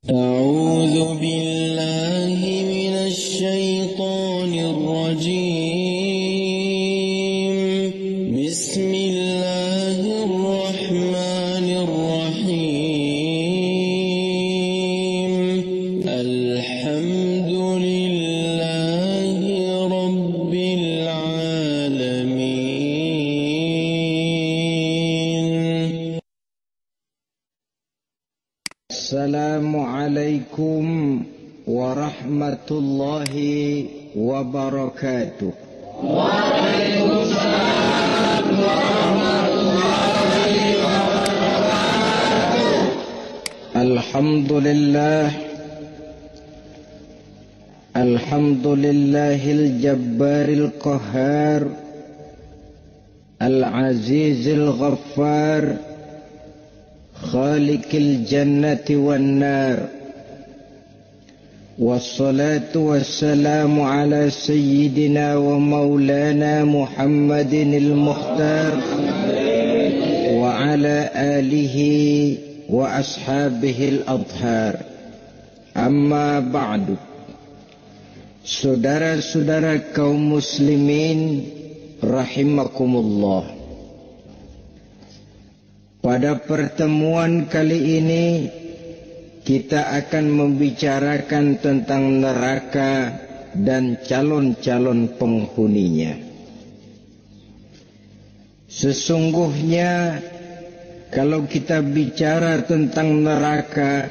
أعوذ بالله من الشيطان الرجيم. بسم الله الرحمن الرحيم. الحمد لله رب العالمين. Assalamualaikum warahmatullahi wabarakatuh. Waalaikumsalam warahmatullahi wabarakatuh. Alhamdulillahil jabbaril qahhar, al-azizil ghaffar, khaliqil jannati wan nar. Wassalatu wassalamu ala sayyidina wa maulana Muhammadinil Mukhtar wa ala alihi wa ashabihil adhar. Amma ba'du. Saudara-saudara kaum muslimin rahimakumullah. Pada pertemuan kali ini kita akan membicarakan tentang neraka dan calon-calon penghuninya. Sesungguhnya kalau kita bicara tentang neraka,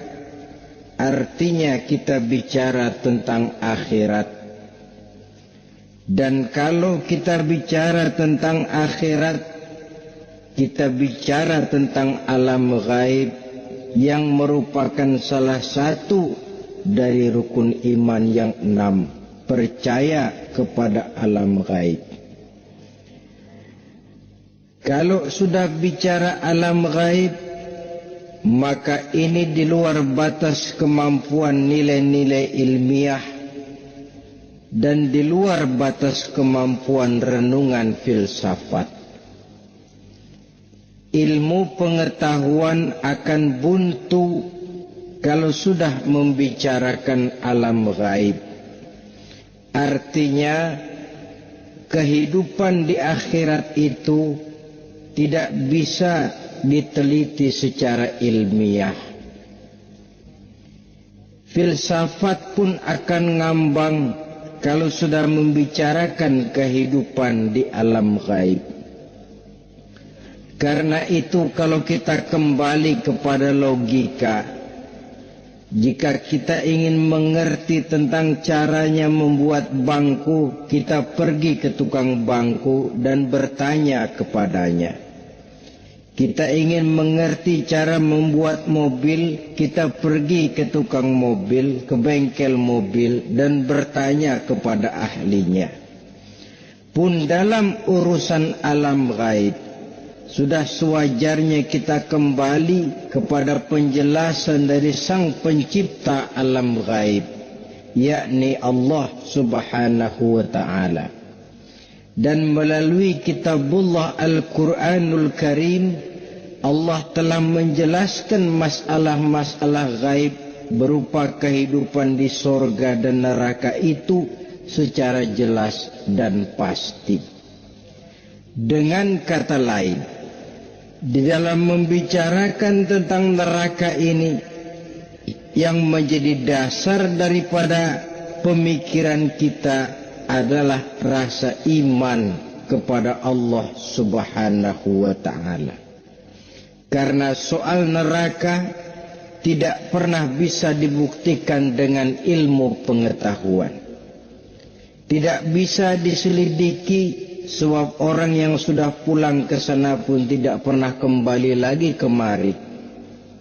artinya kita bicara tentang akhirat. Dan kalau kita bicara tentang akhirat, kita bicara tentang alam gaib yang merupakan salah satu dari rukun iman yang 6, percaya kepada alam gaib. Kalau sudah bicara alam gaib, maka ini di luar batas kemampuan nilai-nilai ilmiah dan di luar batas kemampuan renungan filsafat. Ilmu pengetahuan akan buntu kalau sudah membicarakan alam gaib. Artinya kehidupan di akhirat itu tidak bisa diteliti secara ilmiah. Filsafat pun akan ngambang kalau sudah membicarakan kehidupan di alam gaib. Karena itu kalau kita kembali kepada logika, jika kita ingin mengerti tentang caranya membuat bangku, kita pergi ke tukang bangku dan bertanya kepadanya. Kita ingin mengerti cara membuat mobil, kita pergi ke tukang mobil, ke bengkel mobil dan bertanya kepada ahlinya. Pun dalam urusan alam gaib, sudah sewajarnya kita kembali kepada penjelasan dari sang pencipta alam gaib, yakni Allah subhanahu wa ta'ala. Dan melalui kitabullah Al-Quranul Karim, Allah telah menjelaskan masalah-masalah gaib berupa kehidupan di sorga dan neraka itu secara jelas dan pasti. Dengan kata lain, di dalam membicarakan tentang neraka ini, yang menjadi dasar daripada pemikiran kita adalah rasa iman kepada Allah subhanahu wa ta'ala. Karena soal neraka tidak pernah bisa dibuktikan dengan ilmu pengetahuan. Tidak bisa diselidiki. Sebab orang yang sudah pulang ke sana pun tidak pernah kembali lagi kemari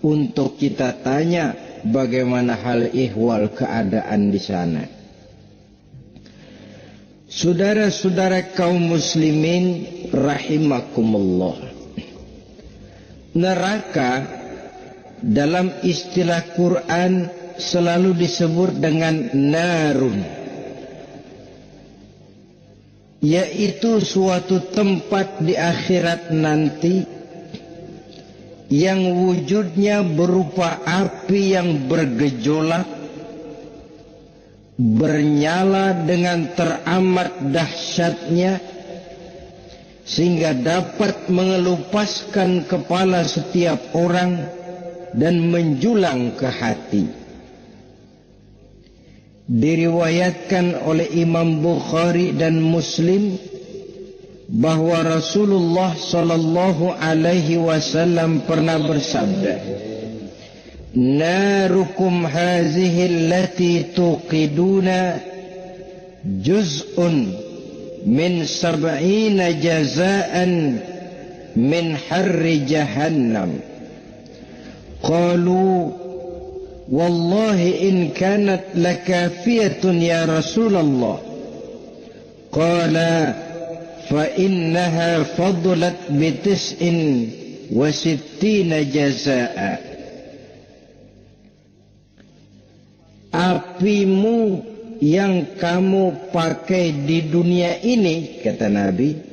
untuk kita tanya bagaimana hal ihwal keadaan di sana. Saudara-saudara kaum muslimin rahimakumullah. Neraka dalam istilah Quran selalu disebut dengan narun, yaitu suatu tempat di akhirat nanti yang wujudnya berupa api yang bergejolak, bernyala dengan teramat dahsyatnya, sehingga dapat mengelupaskan kepala setiap orang dan menjulang ke hati. Diriwayatkan oleh Imam Bukhari dan Muslim bahwa Rasulullah sallallahu alaihi wasallam pernah bersabda, "Narukum hazihi allati tuqiduna juz'un min sab'ina jazaan min harri jahannam." Qalu wallahi in kanat lakafiyatun ya Rasulullah. Qala fa innaha fadlat bitis'in wa sittina jazaa. Apimu yang kamu pakai di dunia ini, kata Nabi,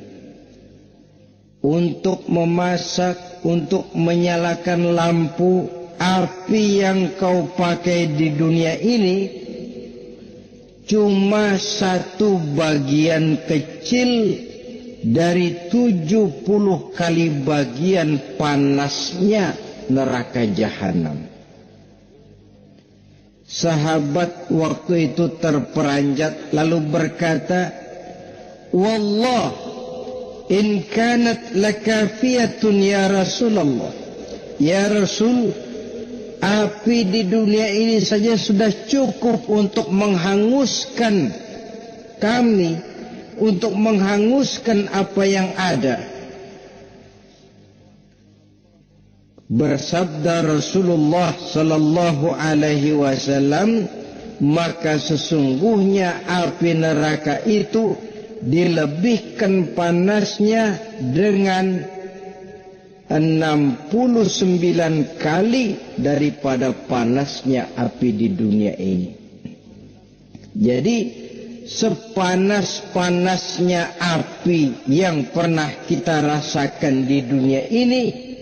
untuk memasak, untuk menyalakan lampu, api yang kau pakai di dunia ini cuma satu bagian kecil dari 70 kali bagian panasnya neraka jahanam. Sahabat waktu itu terperanjat lalu berkata, "Wallah in kanat lakafiyatun ya Rasulullah." Ya Rasul, api di dunia ini saja sudah cukup untuk menghanguskan kami, untuk menghanguskan apa yang ada. Bersabda Rasulullah sallallahu alaihi wasallam, maka sesungguhnya api neraka itu dilebihkan panasnya dengan 69 kali daripada panasnya api di dunia ini. Jadi sepanas-panasnya api yang pernah kita rasakan di dunia ini,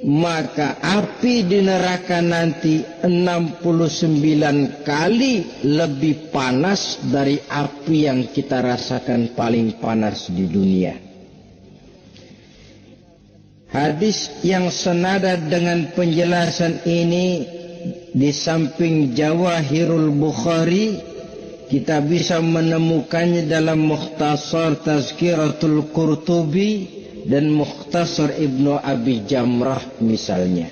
maka api di neraka nanti 69 kali lebih panas dari api yang kita rasakan paling panas di dunia. Hadis yang senada dengan penjelasan ini di samping Jawahirul Bukhari, kita bisa menemukannya dalam Mukhtasar Tazkiratul Qurtubi dan Mukhtasar Ibnu Abi Jamrah misalnya.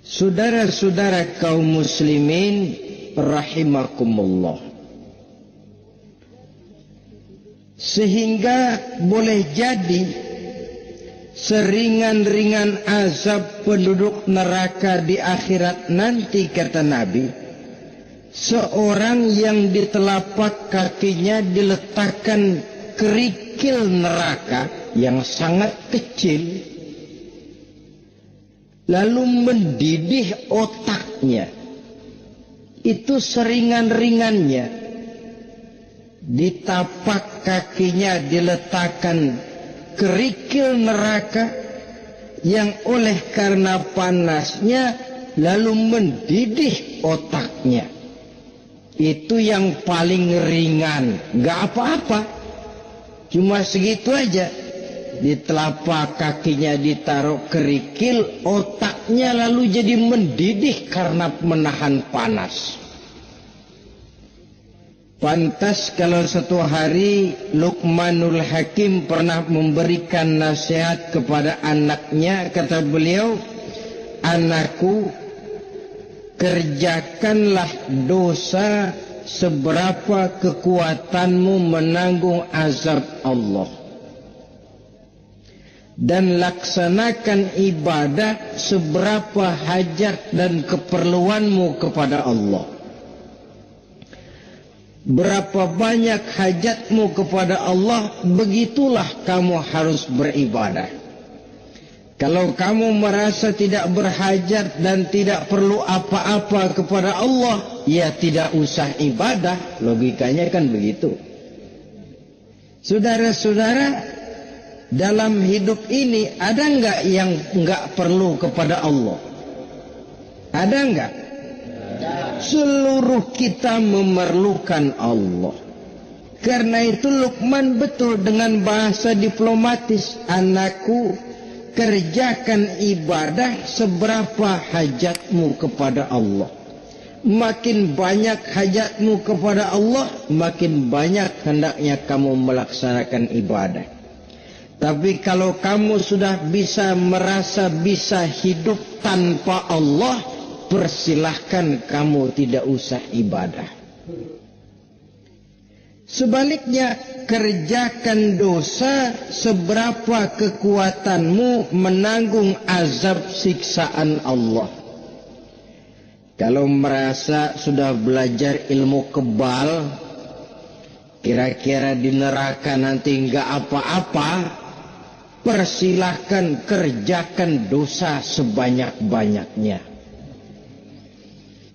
Saudara-saudara kaum muslimin rahimakumullah, sehingga boleh jadi seringan-ringan azab penduduk neraka di akhirat nanti, kata Nabi, seorang yang di telapak kakinya diletakkan kerikil neraka yang sangat kecil, lalu mendidih otaknya. Itu seringan-ringannya. Di tapak kakinya diletakkan kerikil neraka yang oleh karena panasnya lalu mendidih otaknya. Itu yang paling ringan, gak apa-apa, cuma segitu aja. Di telapak kakinya ditaruh kerikil, otaknya lalu jadi mendidih karena menahan panas. Pantas kalau satu hari Luqmanul Hakim pernah memberikan nasihat kepada anaknya, kata beliau, "Anakku, kerjakanlah dosa seberapa kekuatanmu menanggung azab Allah, dan laksanakan ibadah seberapa hajat dan keperluanmu kepada Allah. Berapa banyak hajatmu kepada Allah, begitulah kamu harus beribadah. Kalau kamu merasa tidak berhajat dan tidak perlu apa-apa kepada Allah, ya tidak usah ibadah." Logikanya kan begitu. Saudara-saudara, dalam hidup ini ada enggak yang enggak perlu kepada Allah? Ada enggak? Seluruh kita memerlukan Allah. Karena itu Luqman betul dengan bahasa diplomatis, anakku, kerjakan ibadah seberapa hajatmu kepada Allah. Makin banyak hajatmu kepada Allah, makin banyak hendaknya kamu melaksanakan ibadah. Tapi kalau kamu sudah merasa bisa hidup tanpa Allah, persilahkan kamu tidak usah ibadah. Sebaliknya, kerjakan dosa seberapa kekuatanmu menanggung azab siksaan Allah. Kalau merasa sudah belajar ilmu kebal, kira-kira di neraka nanti enggak apa-apa, persilahkan kerjakan dosa sebanyak-banyaknya.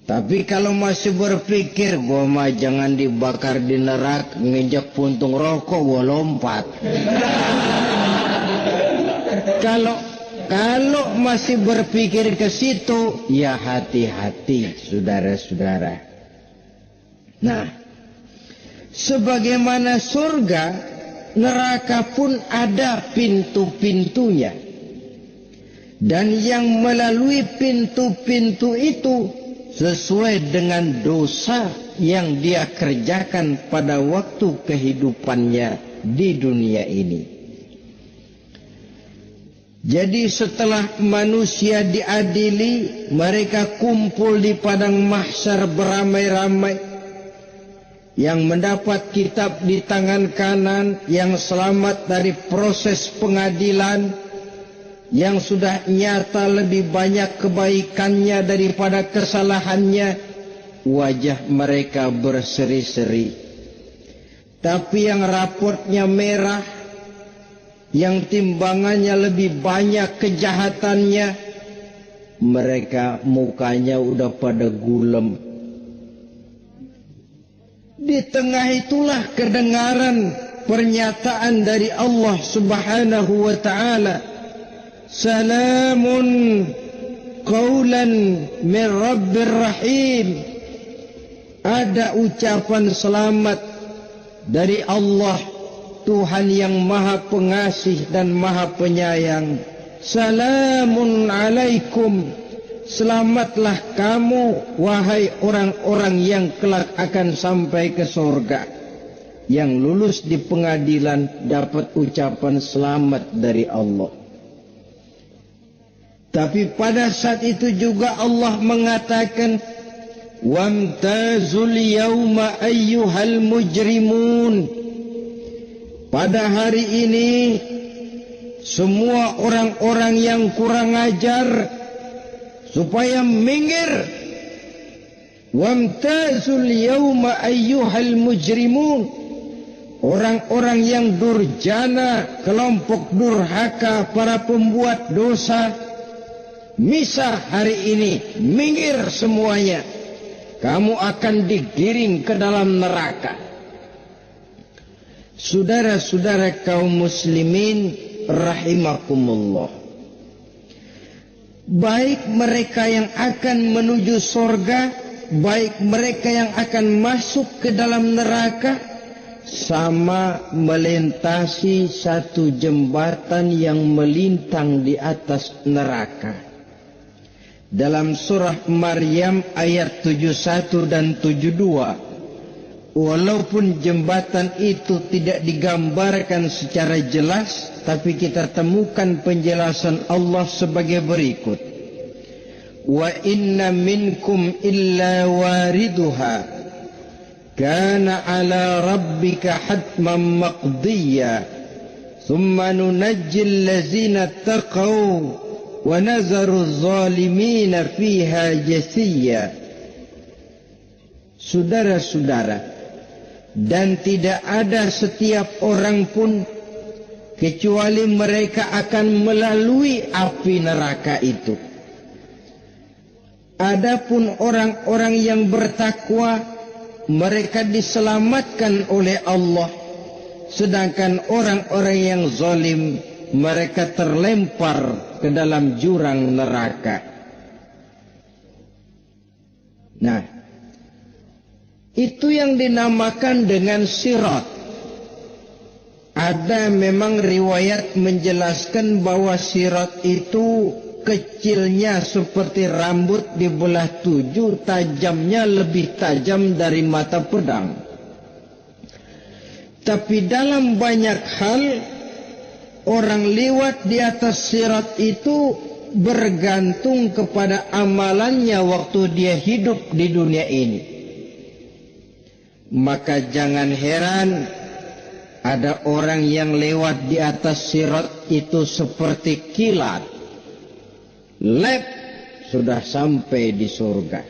Tapi kalau masih berpikir, gua mah jangan dibakar di neraka, nginjak puntung rokok gua lompat. Kalau masih berpikir ke situ, ya hati-hati, saudara-saudara. Nah, sebagaimana surga, neraka pun ada pintu-pintunya. Dan yang melalui pintu-pintu itu sesuai dengan dosa yang dia kerjakan pada waktu kehidupannya di dunia ini. Jadi setelah manusia diadili, mereka kumpul di padang mahsyar beramai-ramai. Yang mendapat kitab di tangan kanan, yang selamat dari proses pengadilan, yang sudah nyata lebih banyak kebaikannya daripada kesalahannya, wajah mereka berseri-seri. Tapi yang raportnya merah, yang timbangannya lebih banyak kejahatannya, mereka mukanya udah pada gulem. Di tengah itulah kedengaran pernyataan dari Allah Subhanahu wa ta'ala, salamun qawlan min rabbir rahim. Ada ucapan selamat dari Allah, Tuhan yang maha pengasih dan maha penyayang. Salamun alaikum, selamatlah kamu wahai orang-orang yang kelak akan sampai ke surga. Yang lulus di pengadilan dapat ucapan selamat dari Allah. Tapi pada saat itu juga Allah mengatakan, wamtazul yawma ayyuhal mujrimun. Pada hari ini, semua orang-orang yang kurang ajar supaya minggir. Wamtazul yawma ayyuhal mujrimun. Orang-orang yang durjana, kelompok durhaka, para pembuat dosa, misah hari ini, minggir semuanya. Kamu akan digiring ke dalam neraka. Saudara-saudara kaum muslimin rahimakumullah, baik mereka yang akan menuju surga, baik mereka yang akan masuk ke dalam neraka, sama melintasi satu jembatan yang melintang di atas neraka. Dalam surah Maryam ayat 71 dan 72, walaupun jembatan itu tidak digambarkan secara jelas, tapi kita temukan penjelasan Allah sebagai berikut. Wa inna minkum illa wariduha kana ala rabbika hatman maqdiya thumma nunajjil ladzina taqaw wa nazaru zalimina fiha jasiyya. Saudara-saudara, dan tidak ada setiap orang pun kecuali mereka akan melalui api neraka itu. Adapun orang-orang yang bertakwa, mereka diselamatkan oleh Allah sedangkan orang-orang yang zalim mereka terlempar ke dalam jurang neraka. Nah, itu yang dinamakan dengan sirat. Ada memang riwayat menjelaskan bahwa sirat itu kecilnya seperti rambut dibelah 7, tajamnya lebih tajam dari mata pedang. Tapi dalam banyak hal orang lewat di atas sirat itu bergantung kepada amalannya waktu dia hidup di dunia ini. Maka jangan heran ada orang yang lewat di atas sirat itu seperti kilat, lep sudah sampai di surga.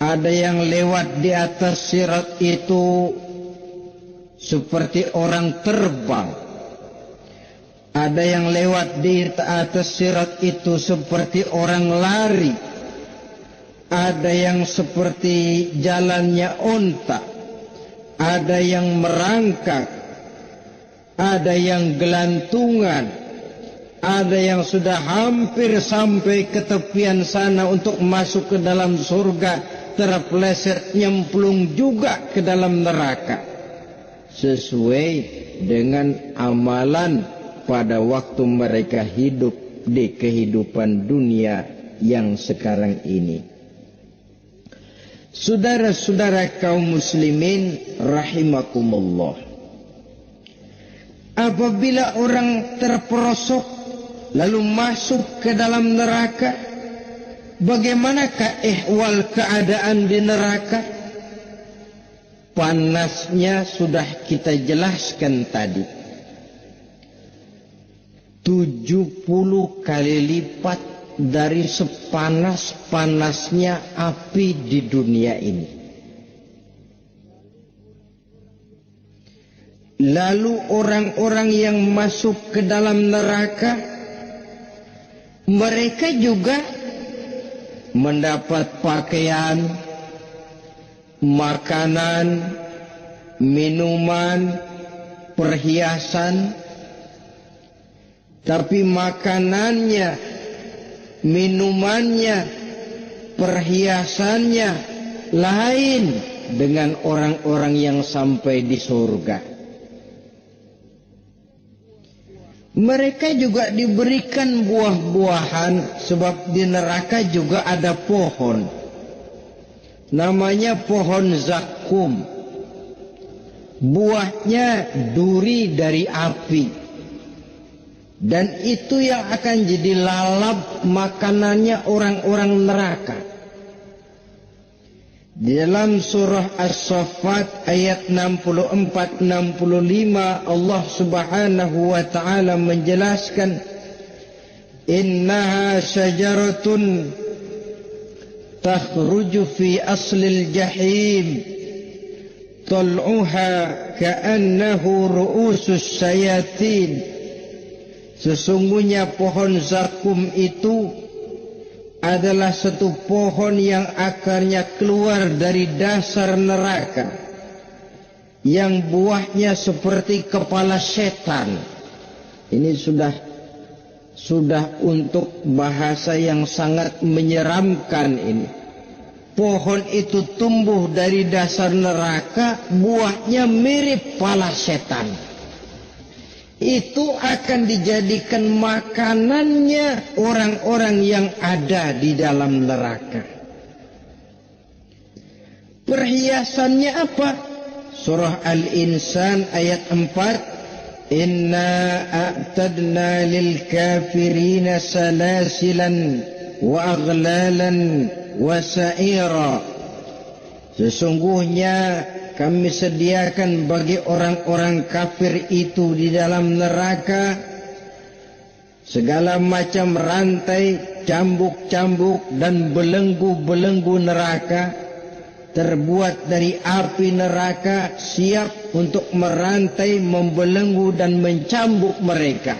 Ada yang lewat di atas sirat itu seperti orang terbang. Ada yang lewat di atas sirat itu seperti orang lari. Ada yang seperti jalannya onta. Ada yang merangkak. Ada yang gelantungan. Ada yang sudah hampir sampai ke tepian sana untuk masuk ke dalam surga, terpeleset nyemplung juga ke dalam neraka. Sesuai dengan amalan pada waktu mereka hidup di kehidupan dunia yang sekarang ini. Saudara-saudara kaum muslimin rahimakumullah. Apabila orang terperosok lalu masuk ke dalam neraka, bagaimanakah ihwal keadaan di neraka? Panasnya sudah kita jelaskan tadi. 70 kali lipat dari sepanas-panasnya api di dunia ini. Lalu orang-orang yang masuk ke dalam neraka, mereka juga mendapat pakaian, makanan, minuman, perhiasan. Tapi makanannya, minumannya, perhiasannya lain dengan orang-orang yang sampai di surga. Mereka juga diberikan buah-buahan, sebab di neraka juga ada pohon. Namanya pohon zakum. Buahnya duri dari api. Dan itu yang akan jadi lalap makanannya orang-orang neraka. Di dalam surah As-Saffat ayat 64-65 Allah subhanahu wa ta'ala menjelaskan, innaha syajaratun takhruju fi aslil jahim tal'uha ka'annahu ru'usus syayatin. Sesungguhnya pohon zakum itu adalah satu pohon yang akarnya keluar dari dasar neraka, yang buahnya seperti kepala setan. Ini sudah untuk bahasa yang sangat menyeramkan ini. Pohon itu tumbuh dari dasar neraka, buahnya mirip kepala setan. Itu akan dijadikan makanannya orang-orang yang ada di dalam neraka. Perhiasannya apa? Surah Al-Insan ayat 4. Inna a'tadna lil kafirina salasilan wa aghlalan wa sa'ira. Sesungguhnya kami sediakan bagi orang-orang kafir itu di dalam neraka segala macam rantai, cambuk-cambuk dan belenggu-belenggu neraka terbuat dari api neraka, siap untuk merantai, membelenggu dan mencambuk mereka.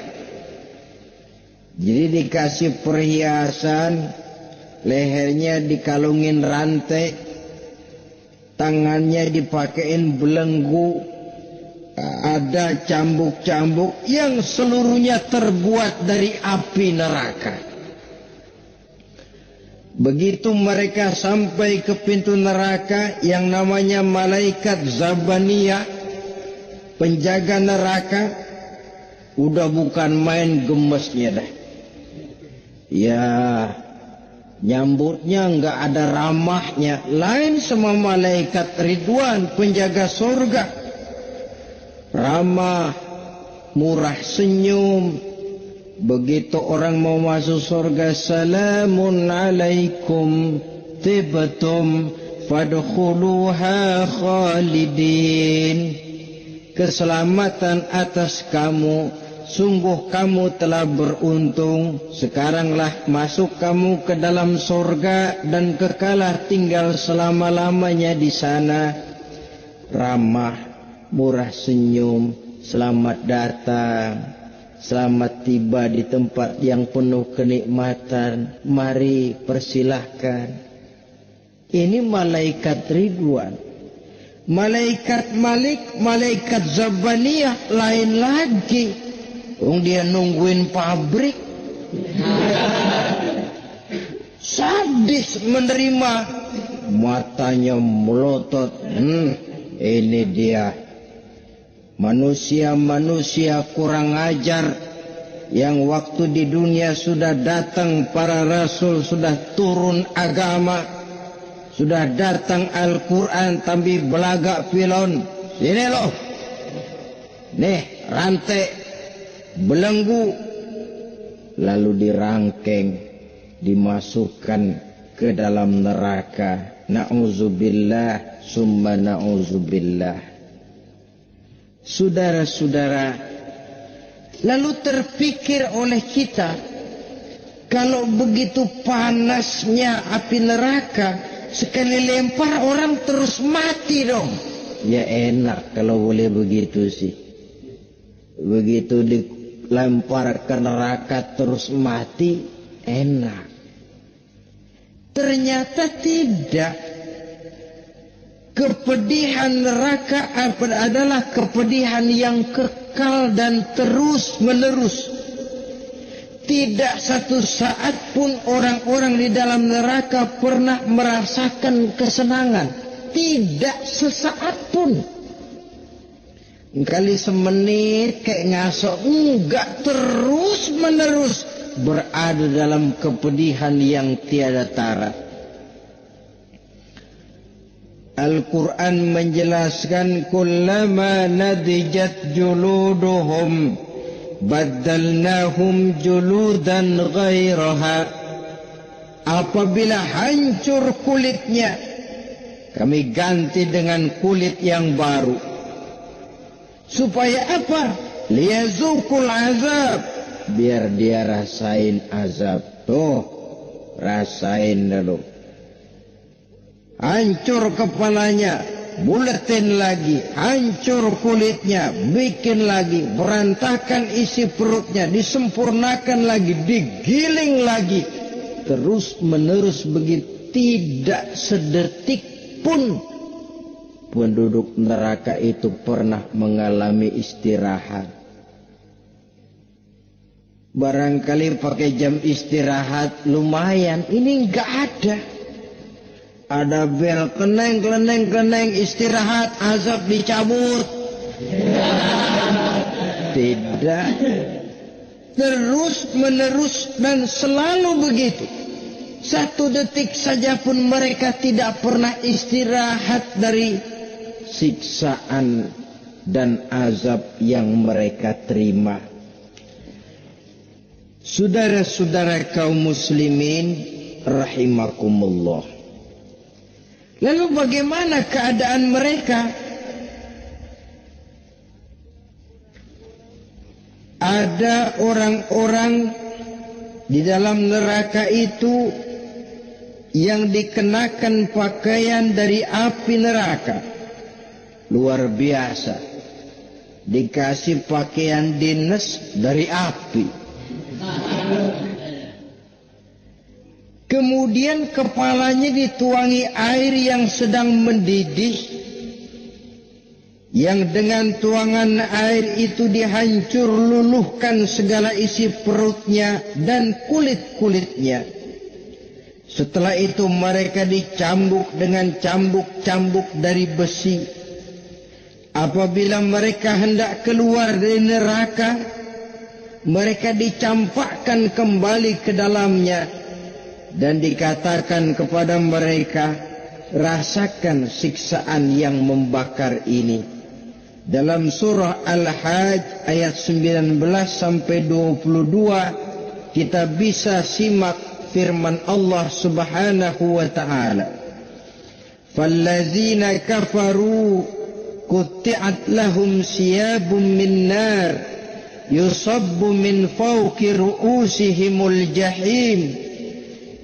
Jadi dikasih perhiasan, lehernya dikalungin rantai, tangannya dipakein belenggu, ada cambuk-cambuk yang seluruhnya terbuat dari api neraka. Begitu mereka sampai ke pintu neraka yang namanya malaikat Zabaniyah, penjaga neraka, udah bukan main gemesnya dah. Ya, nyambutnya nggak ada ramahnya, lain sama malaikat Ridwan, penjaga surga. Ramah, murah senyum. Begitu orang mau masuk surga, salamun alaikum tibtum fadkhuluha khalidin. Keselamatan atas kamu, sungguh kamu telah beruntung. Sekaranglah masuk kamu ke dalam surga dan kekalah tinggal selama-lamanya di sana. Ramah, murah senyum, selamat datang, selamat tiba di tempat yang penuh kenikmatan. Mari persilahkan. Ini malaikat Ridwan. Malaikat Malik, malaikat Zabaniyah lain lagi. Dia nungguin pabrik. Sadis menerima. Matanya melotot. Ini dia. Manusia-manusia kurang ajar yang waktu di dunia sudah datang para rasul, sudah turun agama, sudah datang Al-Quran, tapi belagak pilon. Sini loh, nih rantai, belenggu, lalu dirangkeng, dimasukkan ke dalam neraka. Na'udzubillah, summa na'udzubillah. Saudara-saudara, lalu terpikir oleh kita, kalau begitu panasnya api neraka, sekali lempar orang terus mati dong. Ya enak kalau boleh begitu sih. Begitu dilempar ke neraka terus mati, enak. Ternyata tidak. Kepedihan neraka adalah kepedihan yang kekal dan terus menerus. Tidak satu saat pun orang-orang di dalam neraka pernah merasakan kesenangan. Tidak sesaat pun. Kali semenit kayak ngasok, enggak, terus menerus berada dalam kepedihan yang tiada tara. Al-Quran menjelaskan, kullama nadijat juluduhum baddalnahum juludan ghairaha. Apabila hancur kulitnya, kami ganti dengan kulit yang baru. Supaya apa? Liyazuqul azab, biar dia rasain azab. Tuh, rasain dulu. Hancur kepalanya, buletin lagi, hancur kulitnya, bikin lagi, berantakan isi perutnya, disempurnakan lagi, digiling lagi, terus menerus begitu. Tidak sedetik pun penduduk neraka itu pernah mengalami istirahat. Barangkali pakai jam istirahat lumayan, ini enggak ada. Ada bel, keneng, istirahat, azab dicabut. Tidak. Terus menerus dan selalu begitu. Satu detik saja pun mereka tidak pernah istirahat dari siksaan dan azab yang mereka terima. Saudara-saudara kaum muslimin rahimakumullah. Lalu bagaimana keadaan mereka? Ada orang-orang di dalam neraka itu yang dikenakan pakaian dari api neraka. Luar biasa. Dikasih pakaian dinas dari api. Kemudian kepalanya dituangi air yang sedang mendidih, yang dengan tuangan air itu dihancur luluhkan segala isi perutnya dan kulit-kulitnya. Setelah itu mereka dicambuk dengan cambuk-cambuk dari besi. Apabila mereka hendak keluar dari neraka, mereka dicampakkan kembali ke dalamnya dan dikatakan kepada mereka, rasakan siksaan yang membakar ini. Dalam surah Al-Hajj ayat 19 sampai 22 kita bisa simak firman Allah Subhanahu wa taala. Fallazina kafaru qutti'at lahum siyabun min nar yusabbu min fawqi ru'usihimul jahim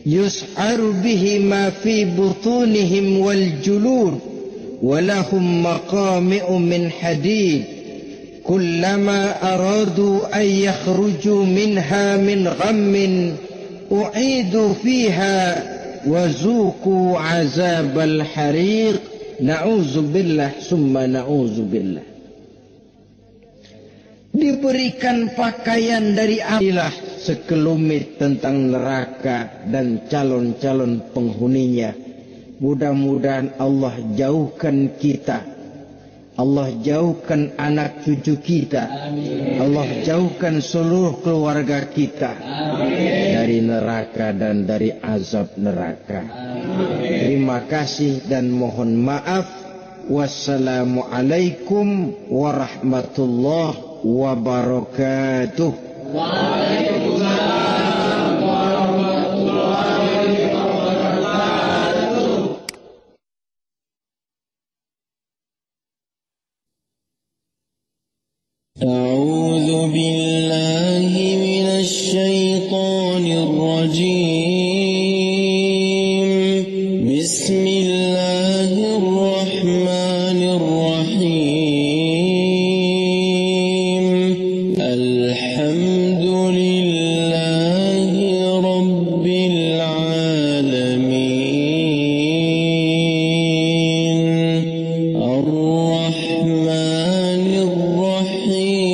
yus'aru bihi ma fi butunihim wal julur ولهم مقامع من حديد كلما أرادوا أن يخرجوا منها من غم أعيدوا فيها وذوقوا عذاب الحريق نعوذ بالله ثم نعوذ بالله. Diberikan pakaian dari apilah sekelumit tentang neraka dan calon-calon penghuninya. Mudah-mudahan Allah jauhkan kita, Allah jauhkan anak cucu kita, Allah jauhkan seluruh keluarga kita dari neraka dan dari azab neraka. Terima kasih dan mohon maaf. Wassalamualaikum warahmatullahi wabarakatuh. Waalaikumsalam warahmatullahi wabarakatuh. أعوذ بالله من الشيطان الرجيم. بسم الله الرحمن الرحيم. الحمد لله رب العالمين. الرحمن الرحيم.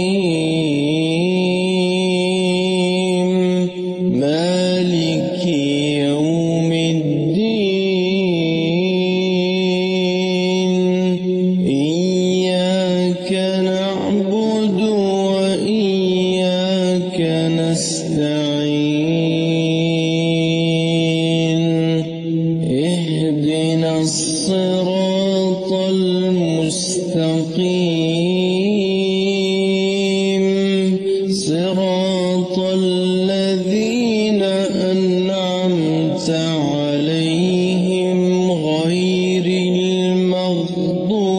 مالك يوم الدين. إياك نعبد وإياك نستعين. اهدنا الصراط المستقيم. صراط الذين أنعمت عليهم غير المغضوب